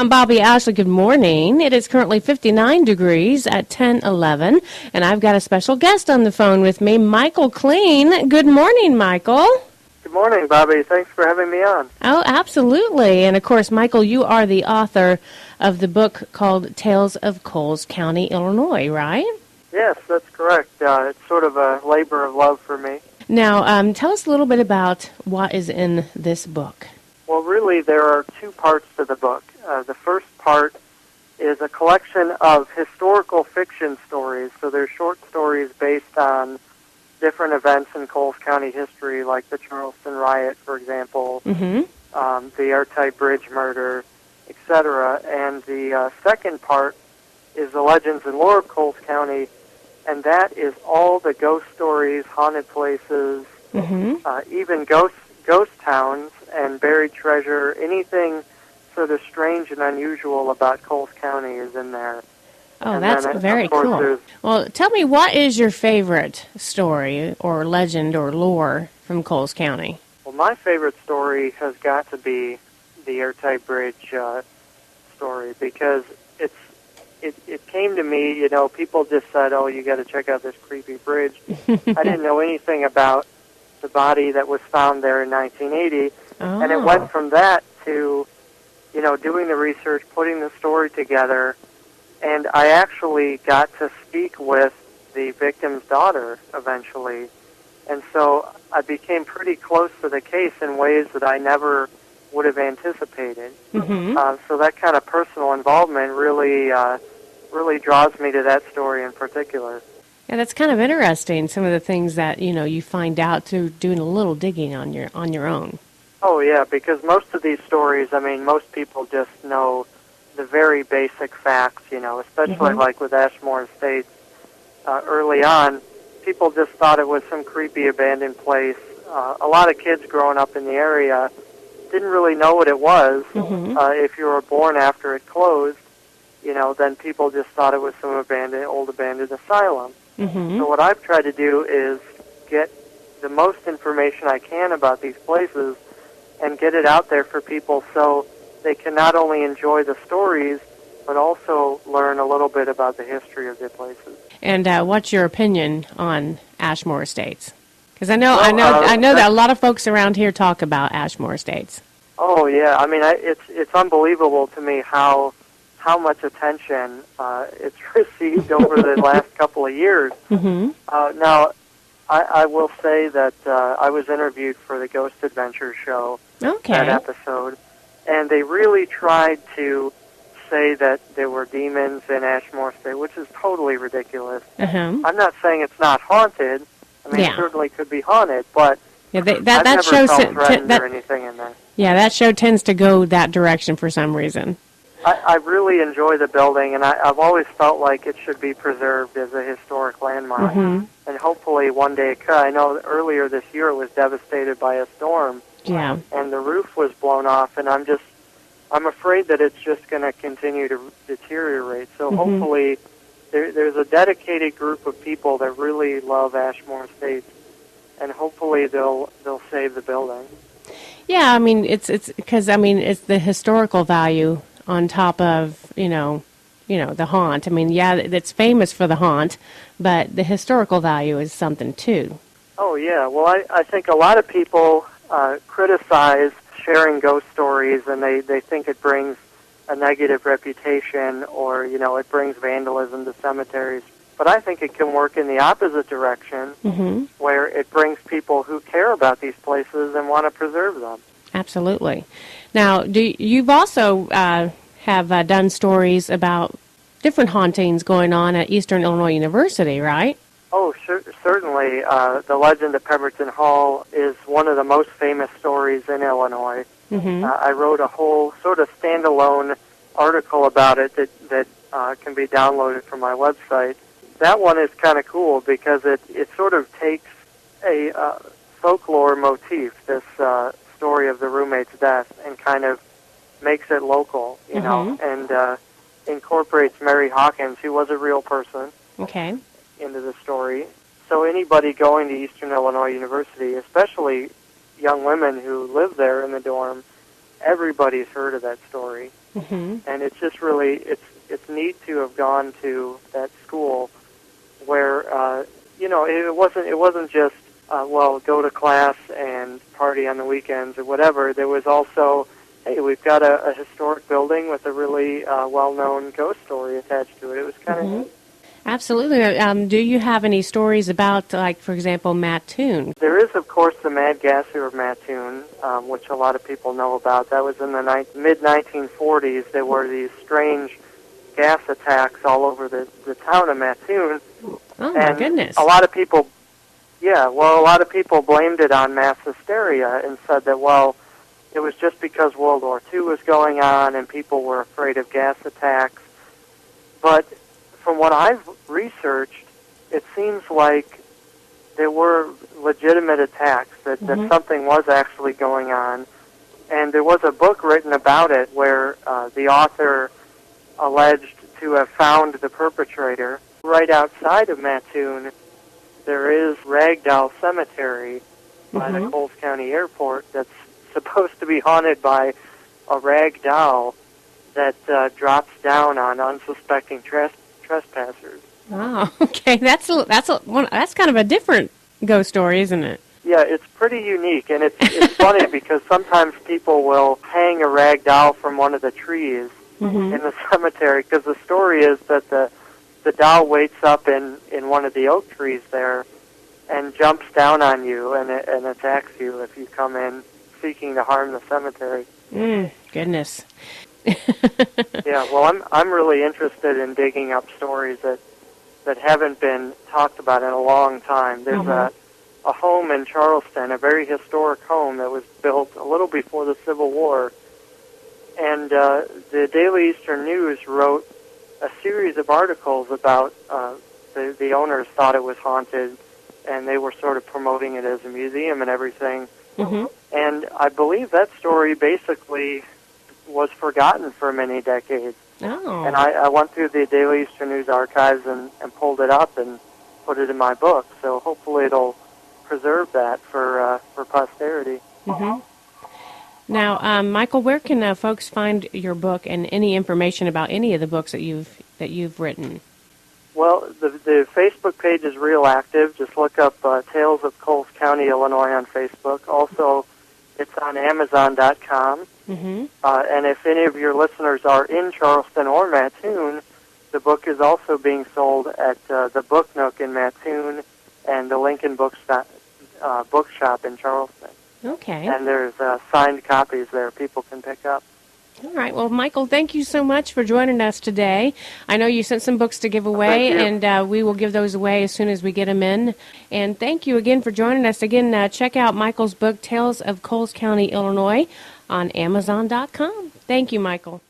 I'm Bobbie Ashley. Good morning. It is currently 59 degrees at 10:11, and I've got a special guest on the phone with me, Michael Kleen. Good morning, Michael. Good morning, Bobbie. Thanks for having me on. Oh, absolutely. And, of course, Michael, you are the author of the book called Tales of Coles County, Illinois, right? Yes, that's correct. It's sort of a labor of love for me. Now, tell us a little bit about what is in this book. Well, really, there are two parts to the book. The first part is a collection of historical fiction stories. So they're short stories based on different events in Coles County history, like the Charleston riot, for example, the Airtight Bridge murder, etc. And the second part is the legends and lore of Coles County, and that is all the ghost stories, haunted places, even ghost towns and buried treasure. Anything sort of strange and unusual about Coles County is in there. Oh, and that's then, very cool. Well, tell me, what is your favorite story or legend or lore from Coles County? Well, my favorite story has got to be the Airtight Bridge story, because it came to me, you know, people just said, oh, you got to check out this creepy bridge. I didn't know anything about the body that was found there in 1980, and it went from that to, you know, doing the research, putting the story together, and I actually got to speak with the victim's daughter eventually, and so I became pretty close to the case in ways that I never would have anticipated. So that kind of personal involvement really draws me to that story in particular. Yeah, that's kind of interesting. Some of the things that you find out through doing a little digging on your own. Oh yeah, because most of these stories, I mean, most people just know the very basic facts. Especially like with Ashmore Estates early on, people just thought it was some creepy abandoned place. A lot of kids growing up in the area didn't really know what it was. If you were born after it closed, then people just thought it was some old abandoned asylum. So what I've tried to do is get the most information I can about these places and get it out there for people so they can not only enjoy the stories, but also learn a little bit about the history of the places. And what's your opinion on Ashmore Estates? Because I know that a lot of folks around here talk about Ashmore Estates. Oh yeah, I mean, it's unbelievable to me how much attention it's received over the last couple of years. Now, I will say that I was interviewed for the Ghost Adventure show, that episode, and they really tried to say that there were demons in Ashmore State, which is totally ridiculous. I'm not saying it's not haunted. I mean, it certainly could be haunted, but I've never felt threatened or anything in there. Yeah, that show tends to go that direction for some reason. I really enjoy the building, and I've always felt like it should be preserved as a historic landmark. And hopefully one day it could. I know earlier this year it was devastated by a storm. Yeah. And the roof was blown off, and I'm afraid that it's just going to continue to deteriorate. So hopefully there's a dedicated group of people that really love Ashmore Estates, and hopefully they'll save the building. Yeah, I mean it's because it's the historical value on top of the haunt. I mean, yeah, it's famous for the haunt, but the historical value is something too. Oh yeah, well I think a lot of people criticize sharing ghost stories, and they think it brings a negative reputation, or it brings vandalism to cemeteries. But I think it can work in the opposite direction, where it brings people who care about these places and want to preserve them. Absolutely. Now, you've also have done stories about different hauntings going on at Eastern Illinois University, right? Oh, certainly. The legend of Pemberton Hall is one of the most famous stories in Illinois. I wrote a whole sort of standalone article about it that can be downloaded from my website. That one is kind of cool because it sort of takes a folklore motif, this story of the roommate's death, and kind of makes it local, and incorporates Mary Hawkins, who was a real person, into the story. So anybody going to Eastern Illinois University, especially young women who live there in the dorm, everybody's heard of that story. And it's just really it's neat to have gone to that school where it wasn't just go to class and party on the weekends or whatever. There was also, hey, we've got a historic building with a really well-known ghost story attached to it. It was kind of neat. Absolutely. Do you have any stories about, like, for example, Mattoon? There is, of course, the Mad Gasser of Mattoon, which a lot of people know about. That was in the mid-1940s. There were these strange gas attacks all over the town of Mattoon. Oh, my goodness. A lot of people blamed it on mass hysteria and said that, well, it was just because World War II was going on and people were afraid of gas attacks. But from what I've researched, it seems like there were legitimate attacks, that something was actually going on. And there was a book written about it where the author alleged to have found the perpetrator. Right outside of Mattoon, there is Ragdoll Cemetery by the Coles County Airport that's supposed to be haunted by a rag doll that drops down on unsuspecting trespassers. Oh, okay. That's kind of a different ghost story, isn't it? Yeah, it's pretty unique, and it's funny because sometimes people will hang a rag doll from one of the trees in the cemetery, because the story is that the doll waits up in one of the oak trees there and jumps down on you and attacks you if you come in seeking to harm the cemetery. Goodness. Yeah, well, I'm really interested in digging up stories that haven't been talked about in a long time. There's a home in Charleston, a very historic home that was built a little before the Civil War, and the Daily Eastern News wrote a series of articles about the owners thought it was haunted, and they were sort of promoting it as a museum and everything. And I believe that story basically was forgotten for many decades. Oh. And I went through the Daily Eastern News archives and pulled it up and put it in my book. So hopefully it'll preserve that for posterity. Now, Michael, where can folks find your book and any information about any of the books that you've written? Well, the Facebook page is real active. Just look up Tales of Coles County, Illinois on Facebook. Also, it's on Amazon.com. And if any of your listeners are in Charleston or Mattoon, the book is also being sold at the Book Nook in Mattoon and the Lincoln Bookshop in Charleston. Okay. And there's signed copies there people can pick up. All right. Well, Michael, thank you so much for joining us today. I know you sent some books to give away, and we will give those away as soon as we get them in. And thank you again for joining us. Again, check out Michael's book, Tales of Coles County, Illinois, on Amazon.com. Thank you, Michael.